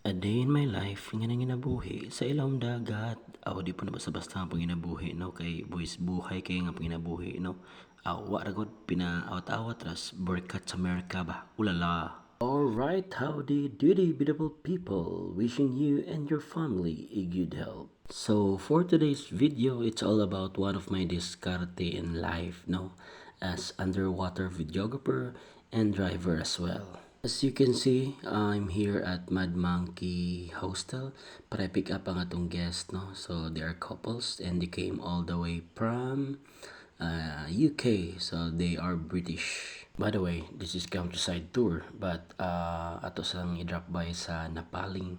A day in my life nga nang ginabuhi sa ilawom dagat. Aw di po na basta-basta ang panginabuhi no kay boys buhay kay nga panginabuhi no. Wa ra gud pinaawat-awat ras berkat sa Amerika ba. Ulala. Alright, howdy doody beautiful people. Wishing you and your family a good health. So for today's video, it's all about one of my discarte in life, no, as underwater videographer and driver as well. As you can see, I'm here at Mad Monkey Hostel para pick up ang atong guest, no? So they are couples and they came all the way from UK, so they are British. By the way, this is countryside tour, but ato sang i-drop by sa Napaling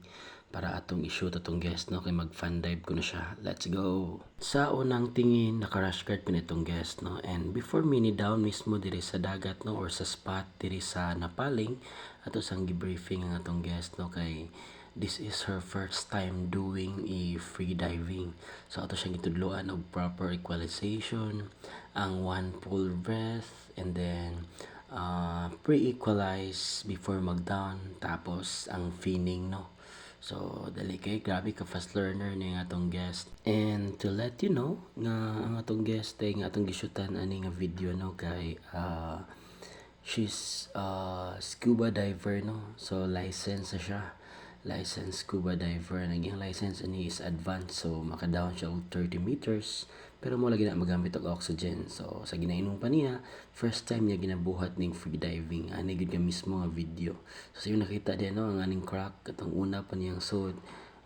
para atong i-shoot atong guest, no, kay mag fun dive ko na siya. Let's go. Sa unang tingin naka-rash guard pin itong guest, no, and before mini down mismo diri sa dagat, no, or sa spot diri sa Napaling ato sang gi-briefing ang atong guest, no, kay this is her first time doing a free diving. So ato siyang gitudloan og proper equalization, ang one full breath, and then pre-equalize before mag-down, tapos ang finning, no. So, dali kay grabe ka fast learner ni nga atong guest. And to let you know nga ang atong guest ay nga atong gisutan ani nga video, no, kay she's scuba diver, no. So license na siya. Licensed scuba diver. Naging license ani is advanced, so maka-down siya og 30 meters. Pero mo lagi na magamit og oxygen. So sa ginainom pa niya, first time niya ginabuhat ning free diving. Ani gid nga mismo nga video. So yung nakita din, no, ang aning crack katong una pa niyang suit.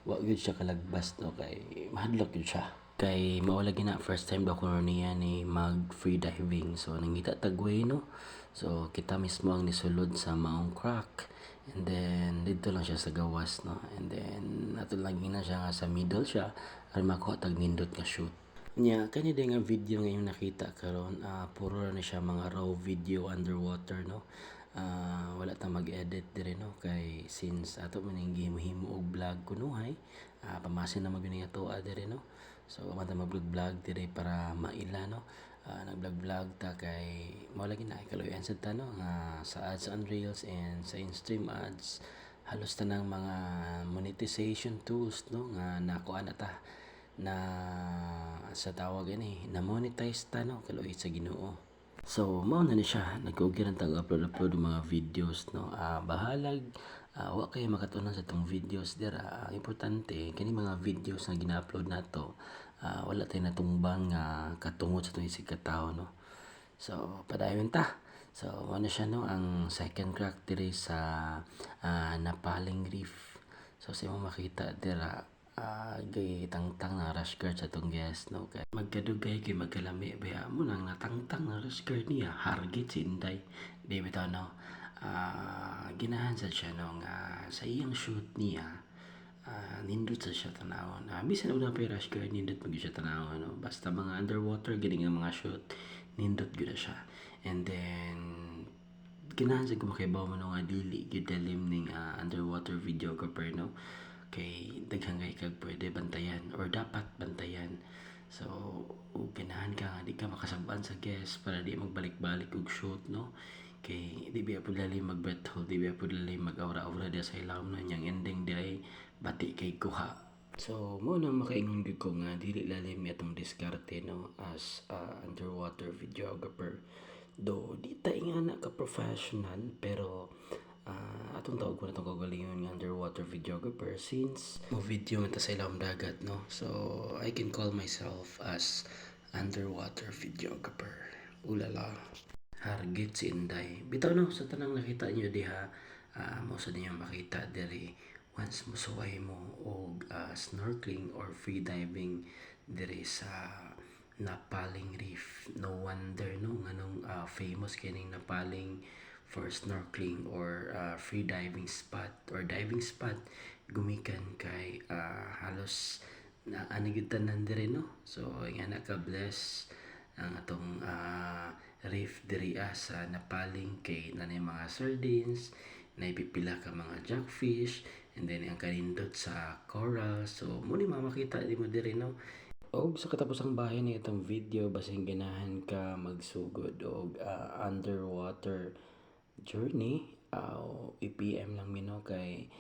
Wa gyud siya kalagbas, no, kay mahadlok gyud siya. Kay mao lagi na first time daw ko niya ni mag free diving. So nangita tagway, no. So kita mismo ang nisulod sa maong crack. And then dito lang siya sa gawas, no. And then ato lagi na siya nga sa middle siya aron makuha tag nindot nga shoot. Nya kani din nga video nga yung nakita karon, puro na siya mga raw video underwater, no. Wala ta mag-edit dire, no, kay since ato man ning gihimo og vlog kunuhay, pamasin na magyud ato dire, no. So amata mag-vlog dire para maila, no. Nag-vlog ta kay mao lagi na ikaluyan sad ta, no, nga sa ads on reels and sa in-stream ads halos tanang mga monetization tools, no, nga nakuha na ta na sa tawag ini na monetize ta, no, kaluoy sa Ginoo. So mao na ni siya nag-ugiran tag upload mga videos, no. Bahalag wa kay makatunan sa tong videos dira. Importante kani mga videos nga gina-upload nato, wala tay natumbang nga katungod sa itong isig katawo, no. So padayon ta. So ano siya, no, ang second crack diri sa Napaling Reef. So sa imong makita dira, gay tangtang na rash guard sa tong guest, no, kay magkadugay kay magkalami baya mo nang natangtang na rash guard niya hargit sinday di bitaw, no. Ginahan sa siya, no, nga sa iyang shoot niya, nindot sa siya tanawon. Bisan una pa rush guard nindot mag siya tanawon, no, basta mga underwater gini nga mga shoot nindot gyud siya. And then ganahan sa kumakibaw mo, no, nga dili gyud dalim ning underwater videographer, no, kay daghang kay kag pwede bantayan or dapat bantayan. So ganahan ka nga di ka makasabaan sa guest para di magbalik-balik og shoot, no, kay di biya pud lalim mag breath hold, di biya pud lalim mag aura-aura dia sa ilawom na yang ending di ay bati kay kuha. So mo nang makaingon gyud ko nga dili lalim atong diskarte, no, as underwater videographer. Do di ta ingana ka professional pero atong tawag ko na itong kagalingon nga underwater videographer since mo video man ta sa ilawom dagat, no. So I can call myself as underwater videographer. Ulala. Hargit si Inday. Bitaw, no, sa tanang nakita niyo diha, mo sa niyo makita diri once mo suway mo og snorkeling or free diving diri sa Napaling Reef. No wonder, no, nganong famous kining Napaling for snorkeling or free diving spot or diving spot gumikan kay halos na anigitanan dire, no. So nga naka-bless ang atong reef diri sa Napaling kay nanay mga sardines, naipipila ka mga jackfish, and then ang kanindot sa coral. So mo ni makita di mo diri, no. Og sa katapusang bahay ni itong video basing ganahan ka magsugod og underwater journey, EPM lang mino kay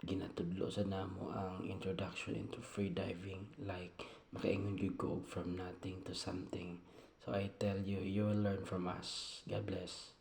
ginatudlo sa namo ang introduction into free diving, like makaingon gyud ko og from nothing to something. So I tell you, you will learn from us. God bless.